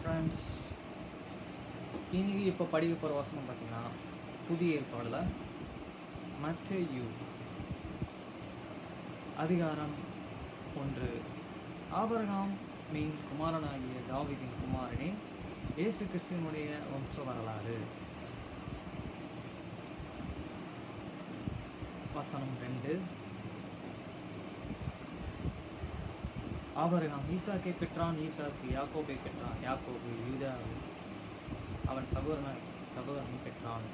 Friends, இன்னைக்கு இப்போ படிக்க போகிற வசனம் பார்த்தீங்கன்னா புதிய ஏற்பாடில் மத்தேயு அதிகாரம் 1. ஆபிரகாம் மீன் குமாரனாகிய தாவீதின் குமாரனே, இயேசு கிறிஸ்துவினுடைய வம்ச வரலாறு. வசனம் 2. ஆபிரகாம் ஈசாக்கை பெற்றான், ஈசாக்கு யாக்கோபை பெற்றான், யாக்கோபு யூதா அவன் சகோதரனை பெற்றான்,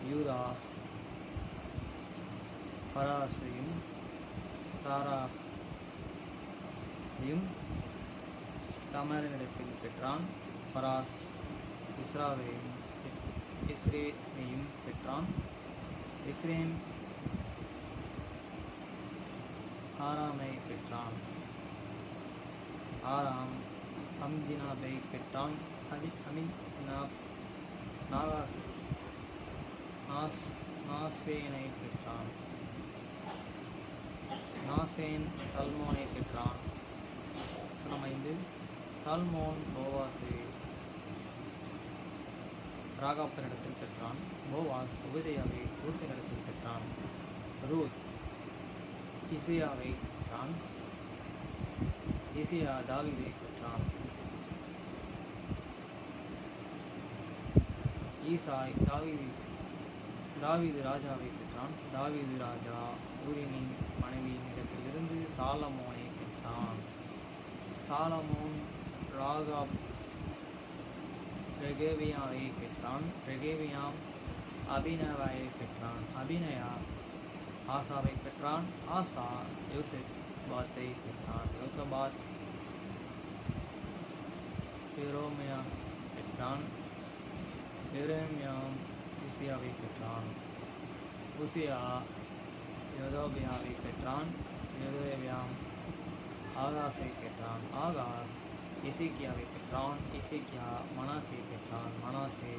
யூதா பராசையும் சாராயையும் தமரினிடத்தில் பெற்றான். பராஸ் இஸ்ரேமையும் பெற்றான். இஸ்ரேம் ஆராமை பெற்றான். ஆராம் அம்தினாபை பெற்றான். நாசேனை பெற்றான். நாசேன் சல்மோனை பெற்றான். 5. சல்மோன் போவாசை ராகாப்பனிடத்தில் பெற்றான். போவாஸ் உபதேயாவை ரூத்தினிடத்தில் பெற்றான். ரூத் இசையாவை பெற்றான். இசையா தாவீதை பெற்றான். ஈசாய் தாவீது ராஜாவை பெற்றான். தாவீது ராஜா ஊரியனின் மனைவியினிடத்திலிருந்து சாலமோனை பெற்றான். சாலமோன் ராகாப் ரெகேவியாவை பெற்றான். ரெகேவியாம் அபினவாயை பெற்றான். அபினயா ஆசாவை பெற்றான். ஆசா யோசபாத்தை பெற்றான். யோசபாத் எரோமியா பெற்றான். எரேமியாம் உசியாவை பெற்றான். உசியா யோதோபியாவை பெற்றான். யோதோபியாம் ஆகாஸை பெற்றான். ஆகாஸ் எசேக்கியாவை பெற்றான். எசேக்கியா மனாசை பெற்றான். மனாசே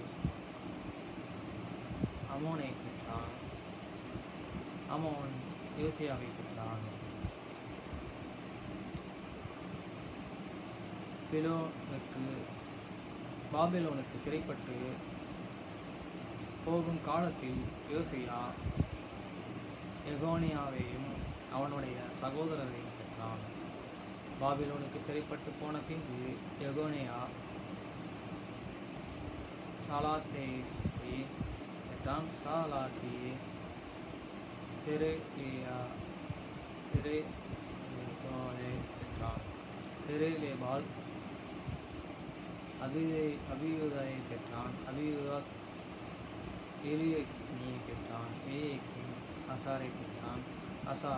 அமோனை பெற்றான். அமோன் யோசியாவை பெற்றான். பாபிலோனுக்கு சிறைப்பட்டு போகும் காலத்தில் யோசியா எகோனியாவையும் அவனுடைய சகோதரரையும் பெற்றான். பாபிலோனுக்கு சிறைப்பட்டு போன பின்பு எகோனியா சாலாத்தேயை பெற்றான். சாலாத்தியை பெற்றான். செரேலேபால் அபியூதாயை பெற்றான். அபியூதா எலியக்கினியை பெற்றான். எலியக்கின் அசாரை பெற்றான். அசா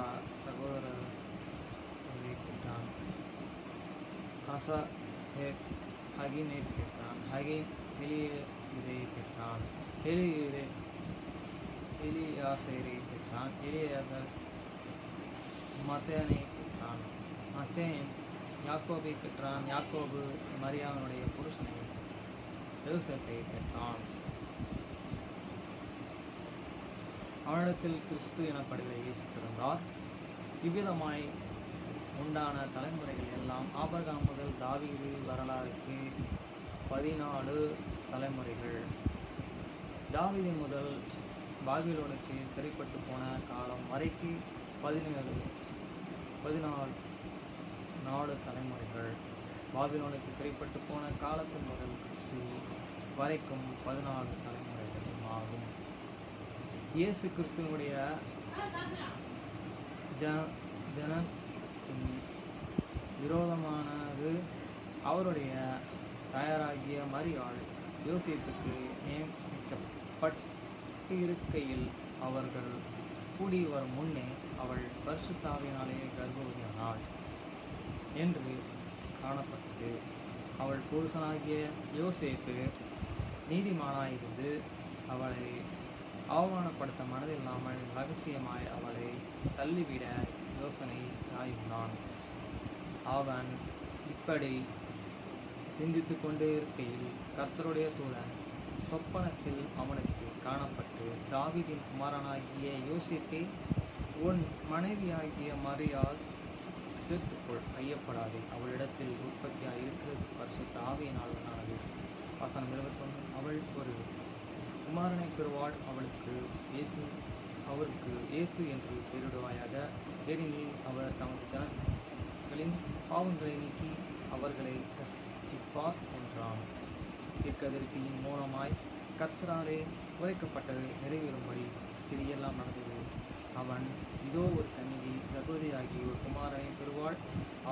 சகோதரரை பெற்றான். அசா ஹகிமை பெற்றான். ஹகிம் எலியூதை பெற்றான். எலியாசரை பெற்றான். எலியாசர் மத்தேனை பெற்றான். மத்தேன் யாக்கோபை பெற்றான். யாக்கோபு மரியாவினுடைய புருஷனை யோசேப்பை பெற்றான். அவனிடத்தில் கிறிஸ்து எனப்படுகிற இயேசு பிறந்தார். இவ்விதமாய் உண்டான தலைமுறைகள் எல்லாம் ஆபிரகாம் முதல் தாவீது வரலாறுக்கு 14 தலைமுறைகள். தாவீது முதல் பாபிலோனுக்கு சிறைப்பட்டு போன காலம் வரைக்கு 14 தலைமுறைகள். பாபிலோனுக்கு சிறைப்பட்டு போன காலத்து முதல் கிறிஸ்து வரைக்கும் 14 தலைமுறைகளும் ஆகும். இயேசு கிறிஸ்துவனுடைய ஜனத்தின் விரோதமானது அவருடைய தாயாராகிய மரியாள் யோசேப்புக்கு நியமிக்கப்பட்டிருக்கையில் அவர்கள் கூடி வரும் முன்னே அவள் பரிசுத்தாவியினாலே கர்ப்பவதியானாள் என்று காணப்பட்டது. அவள் புருஷனாகிய யோசேப்பு நீதிமானாயிருந்து அவளை அவமானப்படுத்த மனதில்லாமல் ரகசியமாய் அவளை தள்ளிவிட யோசனையாயிருந்தான். அவன் இப்படி சிந்தித்து கொண்டு இருக்கையில் கர்த்தருடைய தூதன் சொப்பனத்தில் அவனுக்கு காணப்பட்டு, தாவீதின் குமாரனாகிய யோசேப்பே, உன் மனைவியாகிய மரியாள் சேர்த்துக்கொள், ஐயப்படாதே. அவளிடத்தில் உற்பத்தியாக இருக்கிறது பரிசுத்த ஆவியினால் உண்டானது. வசனம் 21. அவள் ஒரு குமாரனை பெறுவாள், அவருக்கு இயேசு என்று பெயரிடுவாயாக, ஏனெனில் அவர் தமது ஜனங்களின் பாவங்களை நீக்கி அவர்களை ரட்சிப்பார் என்றான். தீர்க்கதரிசியின் மூலமாய் கர்த்தராலே உரைக்கப்பட்டது நிறைவேறும்படி இது எல்லாம் நடந்தது. அவன், இதோ ஒரு கன்னிகை கர்ப்பவதியாகி ஒரு குமாரனை பெறுவாள்,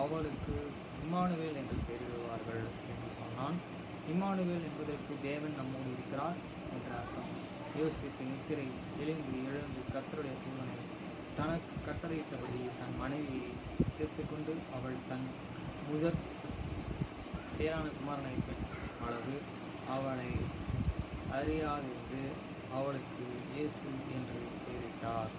அவளுக்கு இம்மானுவேல் என்று பெயரிடுவார்கள் என்று சொன்னான். இம்மானுவேல் என்பதற்கு தேவன் நம்மோடு இருக்கிறார் என்ற அர்த்தம். யோசேப்பு நித்திரை எழுந்து கர்த்தருடைய தூதனை தனக்கு கட்டளையிட்டபடி தன் மனைவியை சேர்த்து கொண்டு அவள் தன் முதற் பேரான குமாரனை பெற்ற அளவு அவளை அறியாதிருந்து அவளுக்கு இயேசு என்று பெயரிட்டார்.